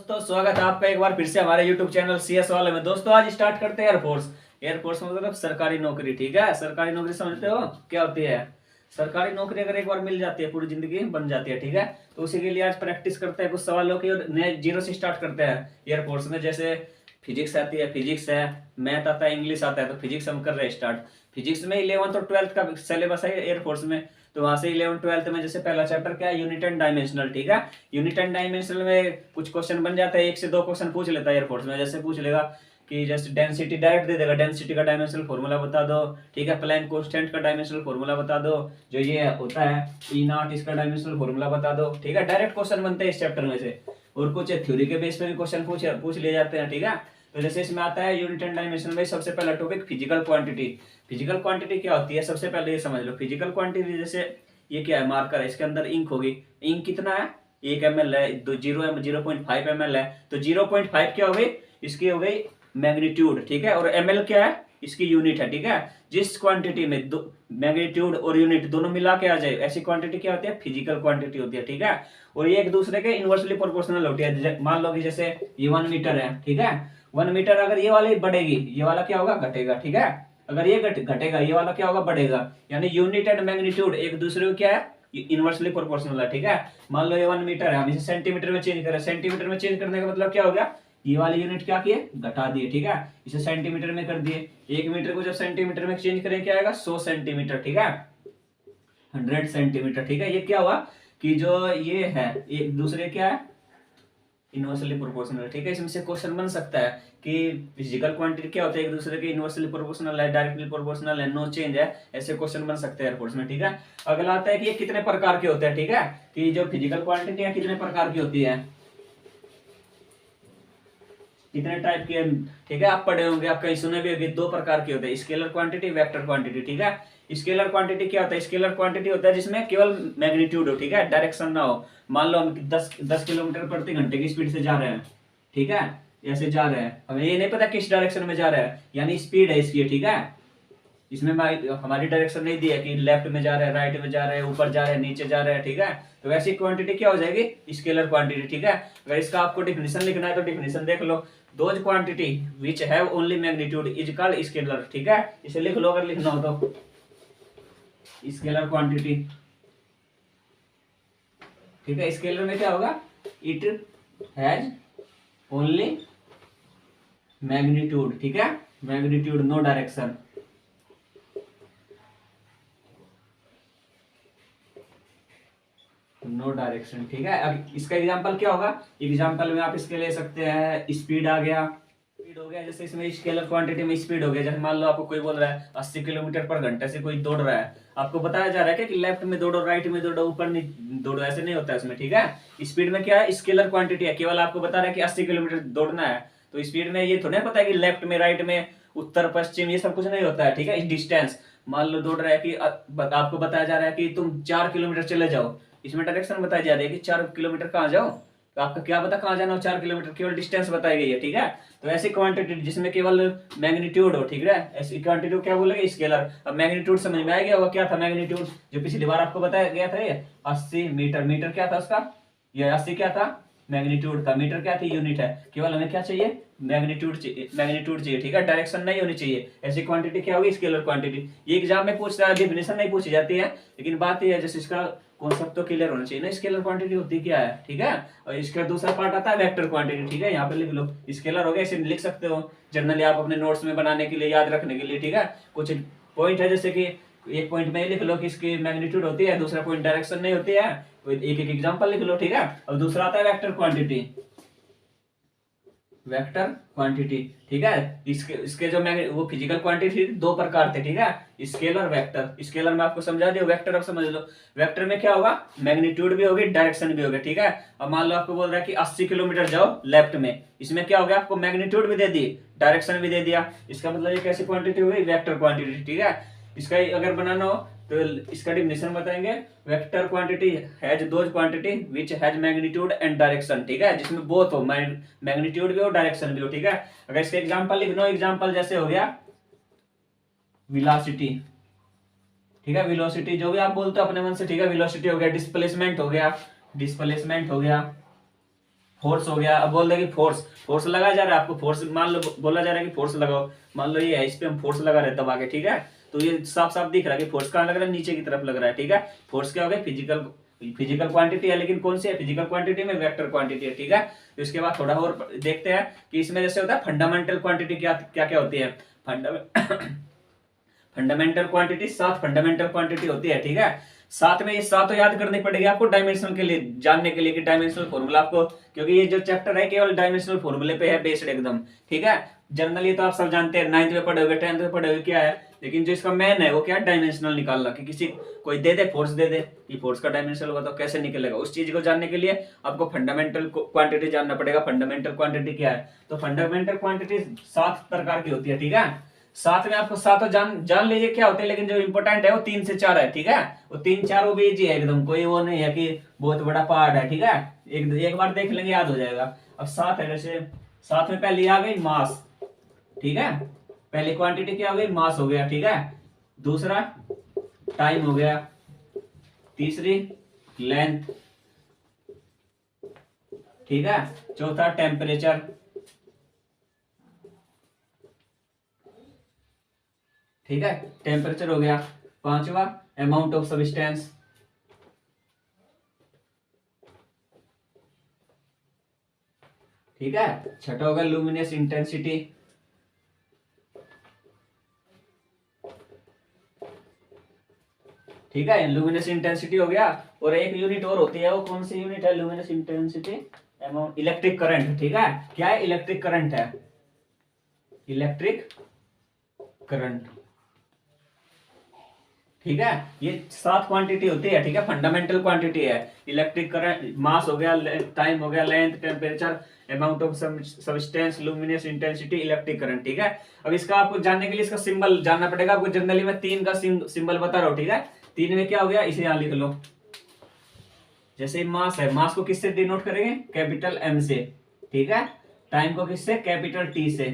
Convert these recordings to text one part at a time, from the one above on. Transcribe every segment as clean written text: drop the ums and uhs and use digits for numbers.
दोस्तों, स्वागत है आपका एक बार फिर से हमारे YouTube चैनल CS वाले में। दोस्तों आज स्टार्ट करते हैं एयरफोर्स। एयरफोर्स मतलब सरकारी नौकरी। ठीक है, सरकारी नौकरी समझते हो क्या होती है? सरकारी नौकरी अगर एक बार मिल जाती है पूरी जिंदगी बन जाती है। ठीक है, तो उसी के लिए आज प्रैक्टिस करते हैं कुछ सवालों की और नए जीरो से स्टार्ट करते हैं एयरफोर्स में। जैसे फिजिक्स आती है, फिजिक्स है, मैथ आता है, इंग्लिश आता है। तो फिजिक्स हम कर रहे हैं स्टार्ट। फिजिक्स में 11th और 12th का सिलेबस है एयरफोर्स में। तो वहां से 11th 12th में जैसे पहला चैप्टर क्या है, यूनिट एंड डायमेंशनल। ठीक है, यूनिट एंड डायमेंशनल में कुछ क्वेश्चन बन जाता है, 1 से 2 क्वेश्चन पूछ लेता है एयरफोर्स में। जैसे पूछ लेगा कि जैसे डेंसिटी डायरेक्ट दे देगा, डेंसिटी का डायमेंशनल फॉर्मूला बता दो। ठीक है, प्लैंक कांस्टेंट का डायमेंशनल फॉर्मूला बता दो। जो ये होता है E0 इसका डायमेंशनल फॉर्मूला बता दो। ठीक है, डायरेक्ट क्वेश्चन बनते हैं इस चैप्टर में से। और कुछ थ्योरी के बेस पे भी क्वेश्चन पूछ लिए जाते हैं। ठीक है, तो जैसे इसमें आता है यूनिट एंड डायमेंशन में सबसे पहला topic physical quantity. Physical quantity क्या होती है सबसे पहले ये समझ लो। फिजिकल क्वांटिटी जैसे ये क्या है, मार्कर है, इसके अंदर इंक होगी। इंक कितना है, 1 ml है, 0.5 ml है। तो 0.5 क्या हो गई, इसकी हो गई मैग्नीट्यूड। ठीक है, और ml क्या है, इसकी यूनिट है। ठीक है, जिस क्वांटिटी में मैग्नीट्यूड और यूनिट दोनों मिला के आ जाए ऐसी क्वांटिटी क्या होती है, फिजिकल क्वांटिटी होती है। ठीक है, और ये एक दूसरे के इनवर्सली प्रोपोर्शनल होती है। मान लो कि जैसे ये 1 मीटर है। ठीक है, 1 मीटर अगर ये वाली बढ़ेगी ये वाला क्या होगा, घटेगा। ठीक है, अगर ये घटेगा ये वाला क्या होगा, बढ़ेगा। यानी यूनिट एंड मैग्नीट्यूड एक दूसरे को क्या है, इनवर्सली प्रोपोर्शनल है। ठीक है, मान लो ये 1 मीटर है, हम इसे सेंटीमीटर में चेंज करें। सेंटीमीटर में चेंज करने का मतलब क्या हो गया, ये वाली यूनिट क्या किए, घटा दिए। ठीक है, इसे सेंटीमीटर में कर दिए। 1 मीटर को जब सेंटीमीटर में चेंज करें क्या आएगा, 100 सेंटीमीटर। ठीक है, 100 सेंटीमीटर। ठीक है, ये क्या हुआ कि जो ये है एक दूसरे क्या है, इनवर्सली प्रोपोर्शनल। ठीक है, इसमें से क्वेश्चन बन सकता है कि फिजिकल क्वांटिटी क्या होता है, एक दूसरे के इनवर्सली प्रोपोर्शनल है, डायरेक्टली प्रोपोर्शनल है, नो चेंज है। ऐसे क्वेश्चन बन सकते हैं एयरफोर्स में। ठीक है, अगला आता है कि ये कितने प्रकार के होते हैं। ठीक है, कि जो फिजिकल क्वांटिटी है कितने प्रकार की होती है, कितने टाइप के। ठीक है, आप पढ़े होंगे, आप कहीं सुने भी होंगे, 2 प्रकार के होते हैं, स्केलर क्वांटिटी, वेक्टर क्वांटिटी। ठीक है, स्केलर क्वांटिटी क्या होता है, स्केलर क्वांटिटी होता है जिसमें केवल मैग्नीट्यूड हो। ठीक है, डायरेक्शन ना हो। मान लो हम 10 किलोमीटर प्रति घंटे की स्पीड से जा रहे हैं। ठीक है, ऐसे जा रहे हैं, हमें ये नहीं पता किस डायरेक्शन में जा रहा है, यानी स्पीड है इसकी। ठीक है, इसमें हमारी डायरेक्शन नहीं दी है कि लेफ्ट में जा रहा है, राइट में जा रहा है, ऊपर जा रहा है, नीचे जा रहा है। ठीक है, तो वैसी क्वांटिटी क्या हो जाएगी, स्केलर क्वांटिटी। ठीक है, अगर इसका आपको डिफिनेशन लिखना है तो डिफिनेशन देख लो। Those quantity which have only magnitude is called scalar. ठीक है, इसे लिख लो अगर लिखना हो तो, स्केलर क्वांटिटी। ठीक है, स्केलर में क्या होगा, इट हैज ओनली मैग्नीट्यूड। ठीक है, magnitude, no direction. No direction. ठीक है, अब इसका एग्जांपल क्या होगा, एग्जांपल में आप इसके ले सकते हैं, स्पीड आ गया, स्पीड हो गया। जैसे इसमें स्केलर क्वांटिटी में स्पीड हो गया, जैसे मान लो आपको कोई बोल रहा है 80 किलोमीटर पर घंटे से कोई दौड़ रहा है, आपको बताया जा रहा है कि लेफ्ट में दौड़ो, राइट में दौड़ो, ऊपर नहीं दौड़ो, ऐसे नहीं होता है इसमें। ठीक है, स्पीड में क्या है, स्केलर क्वांटिटी है, केवल आपको बता रहा है कि 80 किलोमीटर दौड़ना है। तो स्पीड में ये थोड़ा पता है कि लेफ्ट में, राइट में, उत्तर पश्चिम, ये सब कुछ नहीं होता है। ठीक है, डिस्टेंस मान लो दौड़ रहा है कि आपको बताया जा रहा है कि तुम 4 किलोमीटर चले जाओ, इसमें डायरेक्शन बताई जा रही है कि 4 किलोमीटर कहाँ जाओ। तो आपका क्या पता कहाँ जाना हो, 4 किलोमीटर, केवल डिस्टेंस बताई गई है। ठीक है, तो ऐसी क्वांटिटी जिसमें केवल मैग्नीट्यूड हो। ठीक है, ऐसी क्वांटिटी क्या बोलेंगे, स्केलर। अब मैग्नीट्यूड समझ में आ गया होगा, क्या था मैग्नीट्यूड, जो पिछली बार आपको बताया गया था, ये 80 मीटर। मीटर क्या था उसका, ये 80 क्या था, मैग्नीट्यूड था। मीटर क्या थी, यूनिट है। केवल हमें क्या चाहिए, मैग्नीट्यूड चाहिए, मैग्नीट्यूड चाहिए। ठीक है, डायरेक्शन नहीं होनी चाहिए। ऐसी क्वांटिटी क्या होगी, स्केलर क्वांटिटी। ये एग्जाम में पूछता है, डिफिनेशन नहीं पूछी जाती है, लेकिन बात यह है जैसे इसका कॉन्सेप्ट तो क्लियर होना चाहिए ना, स्केलर क्वांटिटी होती क्या है। ठीक है, और इसका दूसरा पार्ट आता है वेक्टर क्वांटिटी। ठीक है, यहाँ पे लिख लो, स्केलर हो गया, इसे लिख सकते हो जनरली आप अपने नोट्स में बनाने के लिए, याद रखने के लिए। ठीक है, कुछ पॉइंट है, जैसे कि एक पॉइंट में लिख लो कि इसकी मैग्नीट्यूड होती है, दूसरा पॉइंट डायरेक्शन नहीं होती है, एक एक एग्जांपल लिख लो। ठीक है, और दूसरा आता है वेक्टर क्वांटिटी, वेक्टर क्वांटिटी। ठीक है, इसके जो वो फिजिकल क्वांटिटी 2 प्रकार थे। ठीक है, स्केलर, वेक्टर। स्केलर में आपको समझा दिया, वेक्टर अब समझ लो। वेक्टर में क्या होगा, मैग्नीट्यूड भी होगी, डायरेक्शन भी होगी। ठीक है, अब मान लो आपको बोल रहा है कि 80 किलोमीटर जाओ लेफ्ट में, इसमें क्या हो गया, आपको मैग्नीट्यूड भी दे दी, डायरेक्शन भी दे दिया। इसका मतलब ये कैसी क्वांटिटी हुई, वेक्टर क्वांटिटी। ठीक है, इसका अगर बनाना हो तो इसका डिफिनेशन बताएंगे, vector quantity has those quantity which has magnitude and direction. ठीक है, जिसमें बोथ हो, मैग्नीट्यूड भी हो, डायरेक्शन भी हो। ठीक है, अगर इसके एग्जांपल लिखना हो, एग्जांपल जैसे हो गया वेलोसिटी। ठीक है, वेलोसिटी जो भी आप बोलते हो अपने मन से। ठीक है, वेलोसिटी हो गया, डिस्प्लेसमेंट हो गया, डिस्प्लेसमेंट हो गया, फोर्स हो गया। अब बोल दे कि फोर्स फोर्स लगाया जा रहा है आपको, फोर्स मान लो बोला जा रहा है कि फोर्स लगाओ, मान लो ये है, इस पे हम फोर्स लगा रहे हैं दबा के, ठीक है। तो ये साफ साफ दिख रहा है कि फोर्स कहाँ लग रहा है, नीचे की तरफ लग रहा है, ठीक है। फोर्स क्या हो गया, फिजिकल फिजिकल क्वांटिटी है, लेकिन कौन सी है, फिजिकल क्वांटिटी में वेक्टर क्वांटिटी है, ठीक है। तो इसके बाद थोड़ा और देखते हैं कि इसमें जैसे होता है फंडामेंटल क्वांटिटी क्या क्या क्या होती है। फंडामेंटल क्वांटिटी 7 फंडामेंटल क्वांटिटी होती है, ठीक है। साथ में ये सातों याद करनी पड़ेगी आपको डायमेंशनल के लिए, जानने के लिए कि डायमेंशनल फॉर्मूला आपको, क्योंकि ये जो चैप्टर है केवल डायमेंशनल फॉर्मूले पे है बेस्ड एकदम, ठीक है। जनरली तो आप सब जानते हैं, 9th में पढ़े होगे, 10th में पढ़े होगे क्या है, लेकिन जो इसका मेन है वो क्या है, डायमेंशनल निकालना, कि किसी कोई दे दे फोर्स दे दे कि फोर्स का डायमेंशनल होगा तो कैसे निकलेगा, उस चीज को जानने के लिए आपको फंडामेंटल क्वांटिटी जानना पड़ेगा। फंडामेंटल क्वांटिटी क्या है, तो फंडामेंटल क्वांटिटी 7 प्रकार की होती है, ठीक है। साथ में आपको सातों जान लीजिए क्या होते हैं, लेकिन जो इंपॉर्टेंट है वो 3 से 4 है, ठीक है। वो 3 4 वो भी इजी है एकदम, कोई वो नहीं है कि बहुत बड़ा पार्ट है, ठीक है। एक बार देख लेंगे याद हो जाएगा। अब 7 है, जैसे 7 में पहली आ गई मास, ठीक है। पहली क्वांटिटी क्या हो गई, मास हो गया, ठीक है। दूसरा टाइम हो गया, तीसरी लेंथ, ठीक है। चौथा टेम्परेचर, ठीक है, टेम्परेचर हो गया। पांचवा अमाउंट ऑफ सब्सटेंस, ठीक है। छठा होगा लुमिनस इंटेंसिटी, ठीक है, लुमिनस इंटेंसिटी हो गया। और एक यूनिट और होती है, वो कौन सी यूनिट है, luminous intensity amount, electric current, ठीक है। क्या है, इलेक्ट्रिक करंट है, इलेक्ट्रिक करंट, ठीक है। ये 7 क्वांटिटी होती है, ठीक है, फंडामेंटल क्वांटिटी है। इलेक्ट्रिक करंट, मास हो गया, टाइम हो गया, length, temperature, amount of substance, luminous intensity, electric current, ठीक है। अब इसका आपको जानने के लिए इसका सिंबल जानना पड़ेगा आपको। जनरली मैं 3 का सिंबल बता रहा हूँ, ठीक है। 3 में क्या हो गया, इसे यहां लिख लो। जैसे मास है, मास को किससे डिनोट करेंगे, कैपिटल एम से, ठीक है। टाइम को किससे, कैपिटल टी से,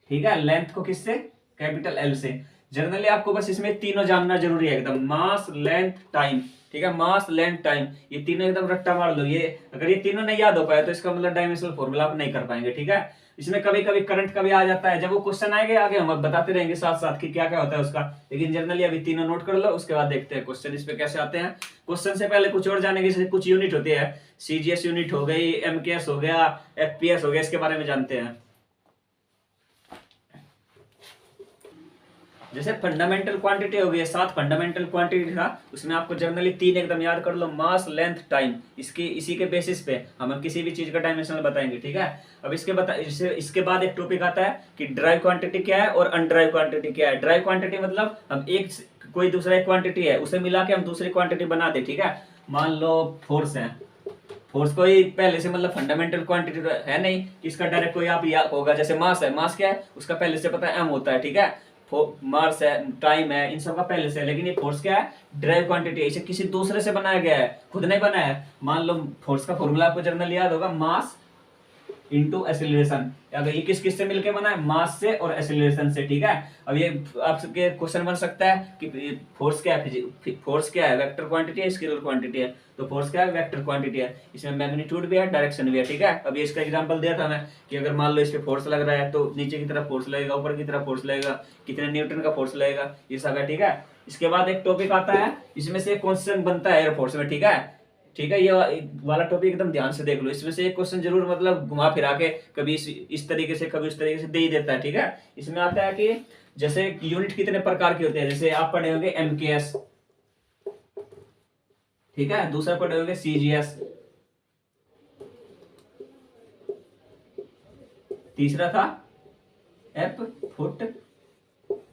ठीक है। लेंथ को किससे, कैपिटल एल से। जनरली आपको बस इसमें तीनों जानना जरूरी है एकदम, मास लेंथ टाइम, ठीक है। मास लेंथ टाइम, ये तीनों एकदम रट्टा मार लो। ये अगर ये तीनों नहीं याद हो पाए तो इसका मतलब डायमेंशनल फॉर्मूला आप नहीं कर पाएंगे, ठीक है। इसमें कभी कभी करंट का भी आ जाता है, जब वो क्वेश्चन आएंगे आगे हम बताते रहेंगे साथ साथ कि क्या क्या होता है उसका, लेकिन जनरली अभी तीनों नोट कर लो, उसके बाद देखते हैं क्वेश्चन इस पे कैसे आते हैं। क्वेश्चन से पहले कुछ और जानेंगे, जैसे कुछ यूनिट होती है, सीजीएस यूनिट हो गई, एमकेएस हो गया, एफपीएस हो गया, इसके बारे में जानते हैं। जैसे फंडामेंटल क्वांटिटी हो गई, 7 फंडामेंटल क्वांटिटी था, उसमें आपको जनरली 3 एकदम याद कर लो, मास लेंथ टाइम। इसकी इसी के बेसिस पे हम किसी भी चीज का डायमेंशनल बताएंगे, ठीक है। अब इसके बाद एक टॉपिक आता है कि ड्राइव क्वांटिटी क्या है और अनड्राइव क्वांटिटी क्या है। ड्राइव क्वांटिटी मतलब हम एक कोई दूसरा एक क्वांटिटी है उसे मिला के हम दूसरी क्वांटिटी बना दे, ठीक है। मान लो फोर्स है, फोर्स कोई पहले से मतलब फंडामेंटल क्वांटिटी है नहीं कि इसका डायरेक्ट कोई आप या होगा। जैसे मास है, मास क्या है, उसका पहले से पता है एम होता है, ठीक है। मास है, टाइम है, इन सब का पहले से है। लेकिन ये फोर्स क्या है, ड्राइव क्वांटिटी है, इसे किसी दूसरे से बनाया गया है, खुद नहीं बनाया है। मान लो फोर्स का फॉर्मूला आपको जर्नल याद होगा, मास इंटू एसिलेशन। अगर ये किस किस से मिलकर बना है, मास से और एसिलेशन से, ठीक है। अब ये आपके क्वेश्चन बन सकता है कि फोर्स क्या है, फोर्स क्या है, वेक्टर क्वांटिटी है, स्केलर क्वांटिटी है। तो फोर्स क्या है, वेक्टर क्वांटिटी है, इसमें मैग्नीट्यूड भी है, डायरेक्शन भी है, ठीक है। अब इसका एग्जांपल दिया था मैं कि अगर मान लो इस पे फोर्स लग रहा है तो नीचे की तरफ फोर्स लगेगा, ऊपर की तरफ फोर्स लगेगा, कितने न्यूटन का फोर्स लगेगा, ये सब है, ठीक है। इसके बाद एक टॉपिक आता है, इसमें से क्वेश्चन बनता है एयरफोर्स में, ठीक है। ठीक है, ये वाला टॉपिक एकदम ध्यान से देख लो, इसमें से एक क्वेश्चन जरूर मतलब घुमा फिरा के कभी इस तरीके से कभी उस तरीके से दे ही देता है, ठीक है। इसमें आता है कि जैसे यूनिट कितने प्रकार के होते हैं, जैसे आप पढ़े होंगे एमकेएस, ठीक है। दूसरा पढ़े होंगे सीजीएस, तीसरा था एफ फुट,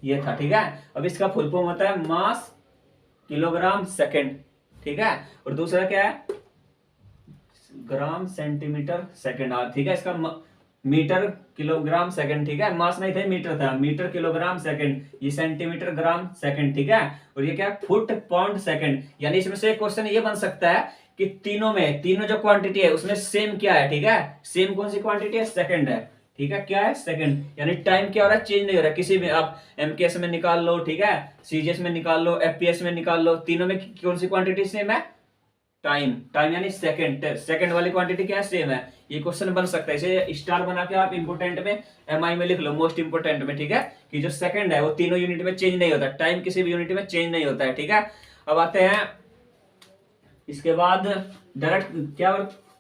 ये था, ठीक है। अब इसका फुल फॉर्म होता है मास किलोग्राम सेकंड, ठीक है। और दूसरा क्या है, ग्राम सेंटीमीटर सेकंड आर, ठीक है। इसका मीटर किलोग्राम सेकंड, ठीक है। मास नहीं था, मीटर था, मीटर किलोग्राम सेकंड, ये सेंटीमीटर ग्राम सेकंड, ठीक है। और ये क्या है, फुट पाउंड सेकंड। यानी इसमें से एक क्वेश्चन ये बन सकता है कि तीनों जो क्वांटिटी है उसमें सेम क्या है, ठीक है। सेम कौन सी क्वांटिटी है, सेकंड है, ठीक है। क्या है, सेकंड। यानी टाइम क्या हो रहा है, चेंज नहीं हो रहा है। किसी में आप एमकेएस में निकाल लो, ठीक है, सीजीएस में निकाल लो, एफपीएस में निकाल लो, तीनों में कौन सी क्वांटिटी सेम है, टाइम, टाइम यानी सेकंड, सेकंड वाली क्वांटिटी क्या है, सेम है। ये क्वेश्चन बन सकता है, इसे स्टार बना के आप इंपोर्टेंट में एमआई में लिख लो, मोस्ट इंपोर्टेंट में, ठीक है। कि जो सेकंड है वो तीनों यूनिट में चेंज नहीं होता, टाइम किसी भी यूनिट में चेंज नहीं होता है, ठीक है। अब आते हैं इसके बाद डायरेक्ट क्या,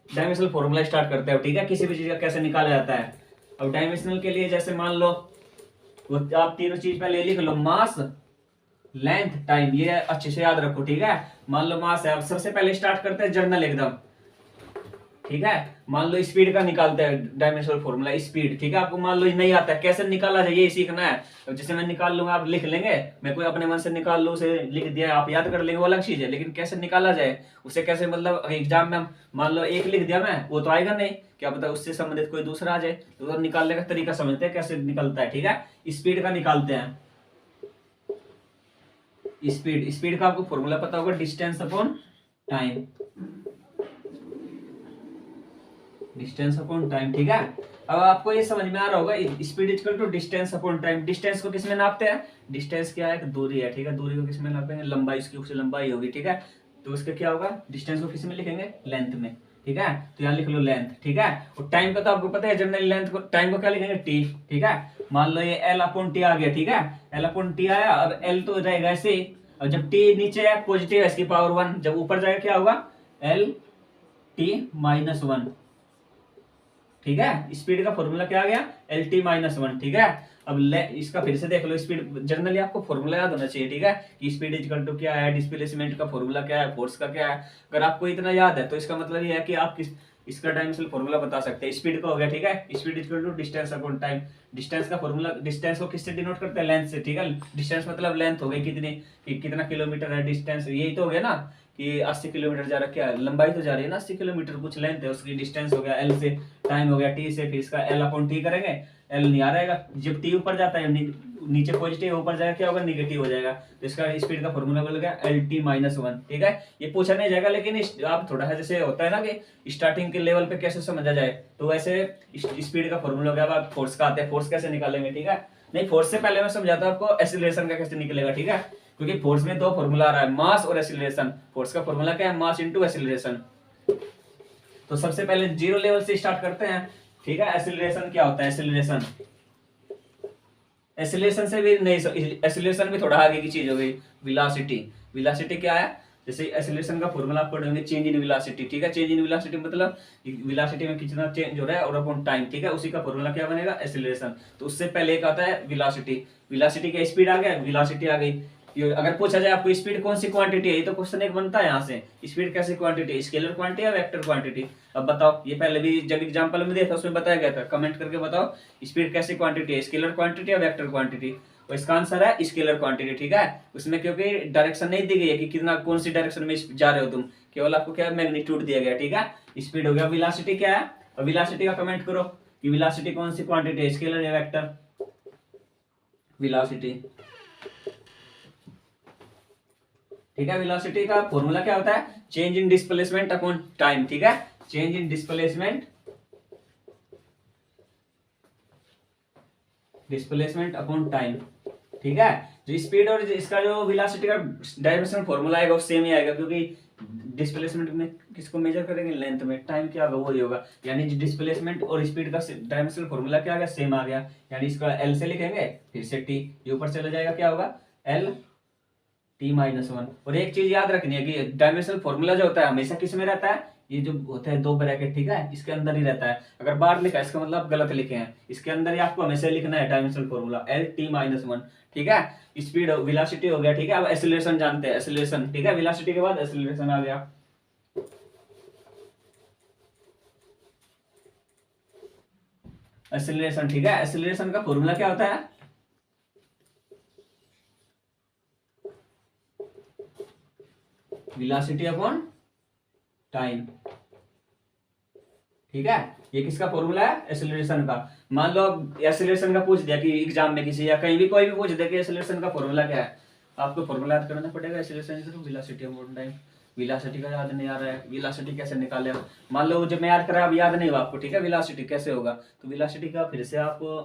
डायमेंशनल फॉर्मूला स्टार्ट करते हैं, ठीक है, किसी भी चीज का कैसे निकाला जाता है। अब डायमेंशनल के लिए जैसे मान लो वो आप तीनों चीज पहले लिख लो, मास, लेंथ, टाइम, ये अच्छे से याद रखो, ठीक है। मान लो मास है, अब सबसे पहले स्टार्ट करते हैं जर्नल एकदम, ठीक है। मान लो स्पीड का निकालते हैं डायमेंशनल फॉर्मूला, स्पीड, ठीक है। आपको मान लो नहीं आता है, कैसे निकाला जाए ये सीखना है। तो जैसे मैं निकाल लूंगा, आप लिख लेंगे, मैं कोई अपने मन से निकाल लूं, उसे लिख दिया, आप याद कर लेंगे, वो अलग चीज है, लेकिन कैसे निकाला जाए उसे, कैसे मतलब एग्जाम में मान लो एक लिख दिया मैं, वो तो आएगा नहीं, क्या पता उससे संबंधित कोई दूसरा आ जाए, तो निकालने का तरीका समझते हैं कैसे निकलता है, ठीक है। स्पीड का निकालते हैं, स्पीड, स्पीड का आपको फॉर्मूला पता होगा, distance upon time, distance upon time, ठीक है। अब आपको ये समझ में आ रहा होगा, speed equal to distance upon time. Distance को किसमें नापते हैं, डिस्टेंस क्या है, दूरी है, ठीक है। दूरी को किसमें नापेंगे, लंबाई, उसकी उससे लंबाई होगी, ठीक है। तो उसका क्या होगा, डिस्टेंस को किसमें लिखेंगे, लेंथ में, ठीक है। तो यहाँ लिख लो लेंथ, ठीक है। और टाइम का तो आपको पता है, जनरली लेंथ को, टाइम को क्या लिखेंगे, टी, ठीक है। मान लो ये एल अपॉन टी आ गया, ठीक है, एल अपॉन टी आया, और एल तो रहेगा ऐसे ही, और जब टी नीचे है पॉजिटिव है इसकी पावर 1, जब ऊपर जाएगा क्या होगा, एल टी माइनस 1, ठीक है। स्पीड का फॉर्मूला क्या आ गया, एल टी माइनस 1, ठीक है। अब इसका फिर से देख लो, स्पीड जनरली आपको फॉर्मूला याद होना चाहिए, ठीक है, कि स्पीड इक्वल टू क्या है, डिस्प्लेसमेंट का फॉर्मूला क्या है, फोर्स का क्या है। अगर आपको इतना याद है तो इसका मतलब ये है कि आप इसका डायमेंशनल फॉर्मूला बता सकते हैं। स्पीड का हो गया, ठीक है, speed equal to distance upon time. Distance का फॉर्मूला, डिस्टेंस को किससे डिनोट करते हैं, लेंथ से, ठीक है। डिस्टेंस मतलब लेंथ हो गई, कितनी, कितना किलोमीटर है डिस्टेंस, यही तो हो गया ना, कि 80 किलोमीटर जा रहा, क्या लंबाई तो जा रही है ना 80 किलोमीटर, कुछ लेंथ है उसकी, डिस्टेंस हो गया एल से, टाइम हो गया टी से, फिर इसका एल अपॉन टी करेंगे, एल नहीं आ रहेगा, जब टी ऊपर जाता है नीचे पॉजिटिव, ऊपर जाएगा क्या होगा, निगेटिव हो जाएगा, तो इसका स्पीड का फॉर्मूला बन गया एल टी माइनस 1, ठीक है। ये पूछा नहीं जाएगा, लेकिन आप थोड़ा सा जैसे होता है ना कि स्टार्टिंग के लेवल पे कैसे समझा जाए, तो वैसे स्पीड का फॉर्मूला हो गया। अब फोर्स का आते हैं, फोर्स कैसे निकालेंगे, ठीक है। नहीं, फोर्स से पहले मैं समझाता हूं आपको एक्सीलरेशन का कैसे निकलेगा, ठीक है, क्योंकि फोर्स में दो फॉर्मूला आ रहा है, मास और एक्सीलरेशन। फोर्स का फॉर्मूला क्या है, मास इंटू एक्सीलरेशन। तो सबसे पहले जीरो लेवल से स्टार्ट करते हैं, ठीक है। एक्सीलरेशन क्या होता है, एक्सीलरेशन, एक्सीलरेशन से भी नहीं, एक्सीलरेशन भी थोड़ा आगे की चीज हो गई। वेलोसिटी, वेलोसिटी क्या है, जैसे एक्सीलरेशन का फॉर्मूला आप पढ़ेंगे, चेंज इन वेलोसिटी, ठीक है। चेंज इन वेलोसिटी मतलब वेलोसिटी में कितना चेंज हो रहा है और अपॉन टाइम, ठीक है, उसी का फॉर्मूला क्या बनेगा, एक्सीलरेशन। तो उससे पहले एक आता है वेलोसिटी, वेलोसिटी का स्पीड आ गया, वेलोसिटी आ गई। अगर पूछा जाए आपको स्पीड कौन सी क्वांटिटी है, ये तो क्वेश्चन एक बनता है यहाँ से, स्पीड कैसी क्वांटिटी, स्केलर क्वांटिटी या वेक्टर क्वांटिटी। अब बताओ, ये पहले भी जब एग्जांपल में देखा उसमें बताया गया था, कमेंट करके बताओ स्पीड कैसी क्वांटिटी है, स्केलर क्वांटिटी या वेक्टर क्वांटिटी। और इसका आंसर है स्केलर क्वांटिटी, ठीक है। उसमें क्योंकि डायरेक्शन नहीं दी गई है कि कितना कौन सी डायरेक्शन में जा रहे हो तुम, केवल आपको क्या मैग्नीट्यूड दिया गया, ठीक है। स्पीड हो गया। वेलोसिटी क्या है, और वेलोसिटी का कमेंट करो कि वेलोसिटी कौन सी क्वांटिटी है, स्केलर या वेक्टर, वेलोसिटी, ठीक है। वेलोसिटी का फॉर्मूला क्या होता है, change in displacement upon time, ठीक है, change in displacement, displacement upon time, ठीक है। जो स्पीड और इसका जो वेलोसिटी का डायमेंशनल फॉर्मूला आएगा वो सेम ही आएगा, क्योंकि डिस्प्लेसमेंट में किसको मेजर करेंगे, लेंथ में, टाइम क्या होगा वही होगा, यानी डिस्प्लेसमेंट और स्पीड का डायमेंशनल फॉर्मूला क्या आ गया, सेम आ गया, यानी इसका एल से लिखेंगे, फिर से टी, ये ऊपर चला जाएगा, क्या होगा, एल टी माइनस 1। और एक चीज याद रखनी है कि डायमेंशनल फॉर्मूला जो होता है हमेशा किस में रहता है, ये जो होता है दो ब्रैकेट, ठीक है, इसके अंदर ही रहता है। अगर बाहर लिखा है इसका मतलब गलत लिखे हैं, इसके अंदर ही आपको हमेशा लिखना है dimensional formula L T minus 1, ठीक है। स्पीड वेलोसिटी हो गया, ठीक है। अब एक्सीलरेशन जानते हैं, एक्सीलरेशन, ठीक है, वेलोसिटी के बाद एक्सीलरेशन आ गया। एक्सीलरेशन, ठीक है, एक्सीलरेशन का फॉर्मूला क्या होता है, वेलोसिटी अपॉन टाइम, ठीक है। ये किसका फॉर्मूला है, एक्सीलरेशन का। मान लो एक्सीलरेशन का पूछ दिया कि एग्जाम में किसी या कहीं भी कोई भी पूछ दे कि एक्सीलरेशन का फॉर्मूला क्या है, आपको फॉर्मूला याद करना पड़ेगा, acceleration velocity upon time. Velocity का याद नहीं आ रहा है, वेलोसिटी कैसे निकाले, मान लो जब मैं याद करा अब याद नहीं हुआ आपको, ठीक है, वेलोसिटी कैसे होगा, तो वेलोसिटी का फिर से आपको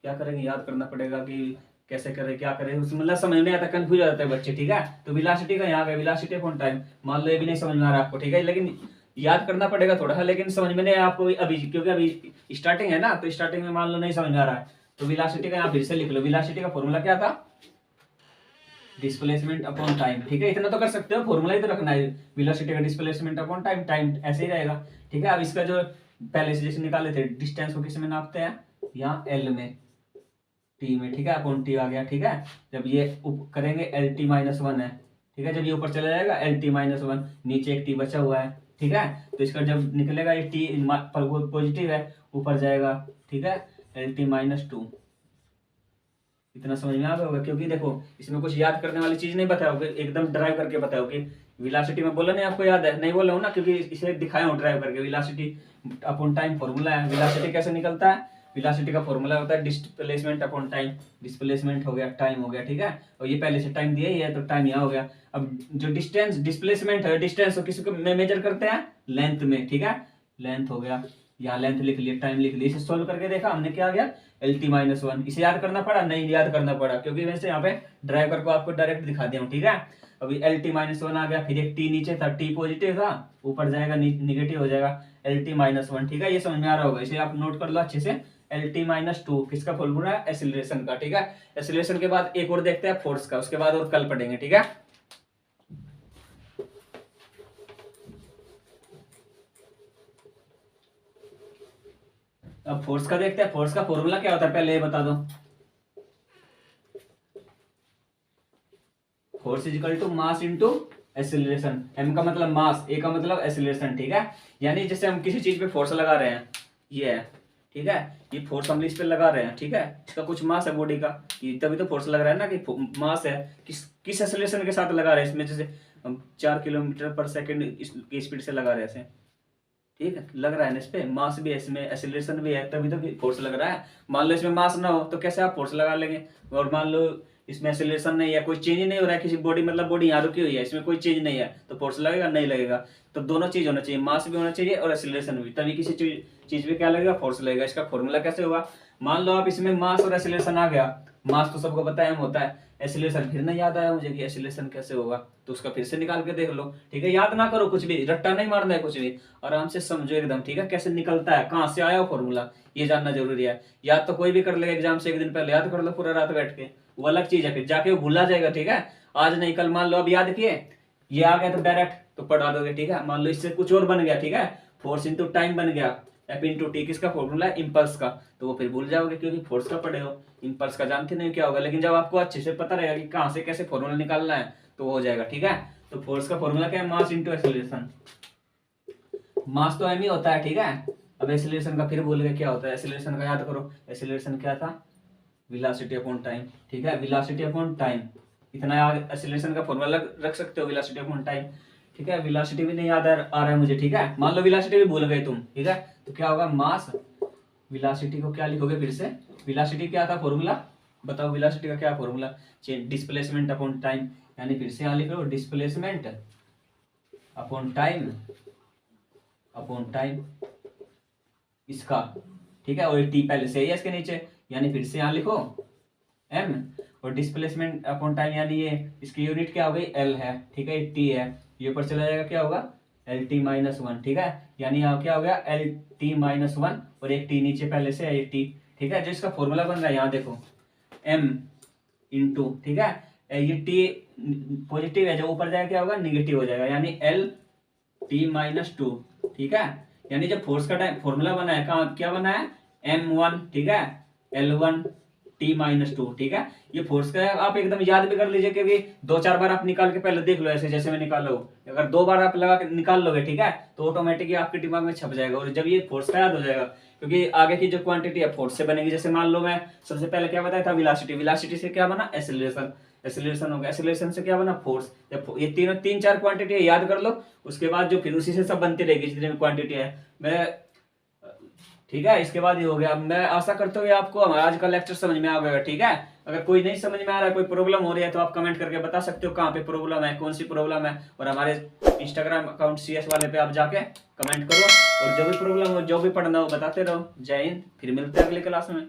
क्या करेंगे, याद करना पड़ेगा कि कैसे करें क्या करें, उसमें मतलब समझ नहीं आता, कंफ्यूज हो जाते हैं बच्चे, ठीक है। तो वेलोसिटी का यहाँ पे वेलोसिटी अपॉन टाइम, मान लो ये भी नहीं समझ में आ रहा आपको, ठीक है, लेकिन याद करना पड़ेगा थोड़ा सा, लेकिन समझ में नहीं आया आपको अभी, क्योंकि अभी स्टार्टिंग है ना, तो स्टार्टिंग में मान लो नहीं समझ में आ रहा है, तो वेलोसिटी का यहाँ फिर से लिख लो। वेलोसिटी का फॉर्मूला क्या था, डिस्प्लेसमेंट अपॉन टाइम, ठीक है, इतना तो कर सकते हो, फॉर्मूला ही तो रखना है, वेलोसिटी का डिस्प्लेसमेंट अपॉन टाइम, टाइम ऐसे ही रहेगा, ठीक है। अब इसका जो पहले से जैसे निकाले थे, डिस्टेंस को किस में नापते हैं, यहाँ एल में, टी में, ठीक है, अपॉन टी आ गया, ठीक है। जब ये करेंगे एल टी माइनस वन है, ठीक है, जब ये ऊपर चला जाएगा एल टी माइनस वन, नीचे एक टी बचा हुआ है, ठीक है, तो इसका जब निकलेगा ये टी पॉजिटिव है, ऊपर जाएगा, ठीक है, एल टी माइनस टू। इतना समझ में आ गया होगा, क्योंकि देखो इसमें कुछ याद करने वाली चीज नहीं बताओगे, एकदम ड्राइव करके बताओगे। वेलोसिटी में बोला नहीं आपको याद है, नहीं बोला हूं ना, क्योंकि इसे दिखाया हूं ड्राइव करके। वेलोसिटी अपॉन टाइम फॉर्मूला है, वेलोसिटी कैसे निकलता है, वेलोसिटी का फॉर्मूला होता है डिस्प्लेसमेंट अपॉन टाइम, डिस्प्लेसमेंट हो गया, टाइम हो गया, ठीक है, और ये पहले से टाइम दिया ही है तो टाइम यहाँ हो गया। अब जो डिस्टेंस डिस्प्लेसमेंट है, डिस्टेंस किसी को मेजर करते हैं लेंथ में, ठीक है, लेंथ हो गया, यहाँ लेंथ लिख लिया, टाइम लिख लिया, इसे सोल्व करके देखा हमने, क्या आ गया एल टी माइनस वन। इसे याद करना पड़ा, नहीं याद करना पड़ा, क्योंकि वैसे यहाँ पे ड्राइवर को आपको डायरेक्ट दिखा दिया हूँ, ठीक है। अभी एल टी माइनस वन आ गया, फिर एक टी नीचे था, टी पॉजिटिव था, ऊपर जाएगा निगेटिव हो जाएगा, एल टी माइनस वन, ठीक है, ये समझ में आ रहा होगा, इसे आप नोट कर लो अच्छे से। एल टी माइनस टू किसका फॉर्मूला है, एक्सीलरेशन का, ठीक है। एक्सीलरेशन के बाद एक और देखते हैं फोर्स का, उसके बाद और कल पढ़ेंगे, ठीक है। अब फोर्स का देखते हैं, फोर्स का फॉर्मूला क्या होता है पहले ये बता दो। Force is equal to mass into acceleration, M का मतलब मास, ए का मतलब एक्सीलरेशन, ठीक है। यानी जैसे हम किसी चीज पे फोर्स लगा रहे हैं, ये है, ठीक है, ये फोर्स हम इस पे लगा रहे हैं, ठीक है, इसका कुछ मास है बॉडी का, तभी तो फोर्स लग रहा है ना, कि मास है, किस एक्सीलरेशन के साथ लगा रहे हैं, इसमें जैसे हम 4 किलोमीटर पर सेकंड की स्पीड से लगा रहे हैं, ठीक है, लग रहा है ना, इस पे मास भी है, इसमें एक्सीलरेशन भी है, तभी तो फोर्स लग रहा है। मान लो इसमें मास ना हो तो कैसे आप फोर्स लगा लेंगे, और मान लो इसमें एक्सीलरेशन नहीं है, कोई चेंज ही नहीं हो रहा है, किसी बॉडी मतलब बॉडी यहाँ रुकी हुई है, इसमें कोई चेंज नहीं है, तो फोर्स लगेगा नहीं लगेगा। तो दोनों चीज होना चाहिए, मास भी होना चाहिए और एक्सीलरेशन भी, तभी किसी चीज पे क्या लगेगा, फोर्स लगेगा। इसका फॉर्मूला कैसे होगा, मान लो आप इसमें मास और एक्सीलरेशन आ गया, मास तो सबको पता है होता है, एक्सीलरेशन फिर नहीं याद आया मुझे कि एक्सीलरेशन कैसे होगा, तो उसका फिर से निकाल के देख लो, ठीक है। याद ना करो कुछ भी, रट्टा नहीं मारना है कुछ भी, आराम से समझो एकदम, ठीक है, कैसे निकलता है, कहाँ से आया वो फॉर्मूला, ये जानना जरूरी है। याद तो कोई भी कर लेगा एग्जाम से एक दिन पहले, याद कर लो पूरा रात बैठ के, वो अलग चीज है, फिर जाके वो भूला जाएगा, ठीक है। आज नहीं कल मान लो अब याद किए, ये आ गया तो डायरेक्ट तो पढ़ा दोगे, ठीक है। मान लो इससे कुछ और बन गया, ठीक है, फोर्स इंटू टाइम बन गया, एफ इंटू टी किसका फॉर्मूला है, इंपल्स का, तो वो फिर भूल जाओगे क्योंकि फोर्स का पढ़े हो, इंपल्स का जानते नहीं क्या होगा, लेकिन जब आपको अच्छे से पता रहेगा कि कहाँ से कैसे फॉर्मूला निकालना है तो वो हो जाएगा, ठीक है। तो फोर्स का फॉर्मूला क्या है, मास इंटू एक्सीलरेशन, मास तो एम ही होता है, ठीक है। अब एक्सीलरेशन का फिर भूल गए क्या होता है, एक्सीलरेशन का याद करो, एक्सीलरेशन क्या था, वेलोसिटी अपॉन टाइम, ठीक है, वेलोसिटी अपॉन टाइम, इतना याद, एक्सीलरेशन का फॉर्मूला रख सकते हो, वेलोसिटी अपॉन टाइम, ठीक है। वेलोसिटी भी नहीं याद आ रहा है मुझे, ठीक है, मान लो वेलोसिटी भी भूल गए तुम, ठीक है, तो क्या होगा, मास, वेलोसिटी को क्या लिखोगे फिर से, वेलोसिटी क्या था फॉर्मूला बताओ, वेलोसिटी का क्या फॉर्मूला, डिस्प्लेसमेंट अपॉन टाइम, यानी फिर से यहाँ लिख लो displacement upon time, upon time इसका, ठीक है, और टी पहले से ही है इसके नीचे, यानी फिर से यहाँ लिखो एम, और डिस्प्लेसमेंट अपॉन टाइम, यानी ये इसकी यूनिट क्या हो गई, एल है, ठीक है, टी है, ये ऊपर चला जाएगा क्या होगा, एल टी माइनस वन, ठीक है, यानी यहाँ क्या हो गया, एल टी माइनस वन, और एक टी नीचे पहले से है, ये टी, ठीक है। जो इसका फॉर्मूला बन रहा है यहाँ देखो, एम इंटू, ठीक है, ये टी पॉजिटिव है, जो ऊपर जाएगा क्या होगा, निगेटिव हो जाएगा, यानी एल टी माइनस टू, ठीक है। यानी जब फोर्स का टाइम फॉर्मूला बना है, कहाँ क्या बना है, एम वन, ठीक है, L one T minus two, ठीक है, ये फोर्स का है, आप एकदम याद भी कर लीजिए, क्योंकि 2-4 बार आप निकाल के पहले देख लो, ऐसे जैसे मैं निकाल लो, अगर 2 बार आप लगा के निकाल लोगे, ठीक है, तो ऑटोमेटिकली आपके दिमाग में छप जाएगा, और जब ये फोर्स का याद हो जाएगा, क्योंकि आगे की जो क्वांटिटी है फोर्स से बनेगी। जैसे मान लो मैं सबसे पहले क्या बताया था, वेलोसिटी, वेलोसिटी से क्या बना, एक्सीलरेशन, एक्सीलरेशन हो गया, एक्सीलरेशन से क्या बना, फोर्स, जब ये तीनों 3-4 क्वांटिटी है याद कर लो, उसके बाद जो फिर उसी से सब बनती रहेगी जितनी भी क्वांटिटी है, मैं, ठीक है, इसके बाद ये हो गया। मैं आशा करता हूँ आपको हमारा आज का लेक्चर समझ में आ गया, ठीक है। अगर कोई नहीं समझ में आ रहा है, कोई प्रॉब्लम हो रही है, तो आप कमेंट करके बता सकते हो कहाँ पे प्रॉब्लम है, कौन सी प्रॉब्लम है, और हमारे इंस्टाग्राम अकाउंट CS वाले पे आप जाके कमेंट करो, और जो भी प्रॉब्लम हो, जो भी पढ़ना हो बताते रहो। जय हिंद, फिर मिलते हैं अगली क्लास में।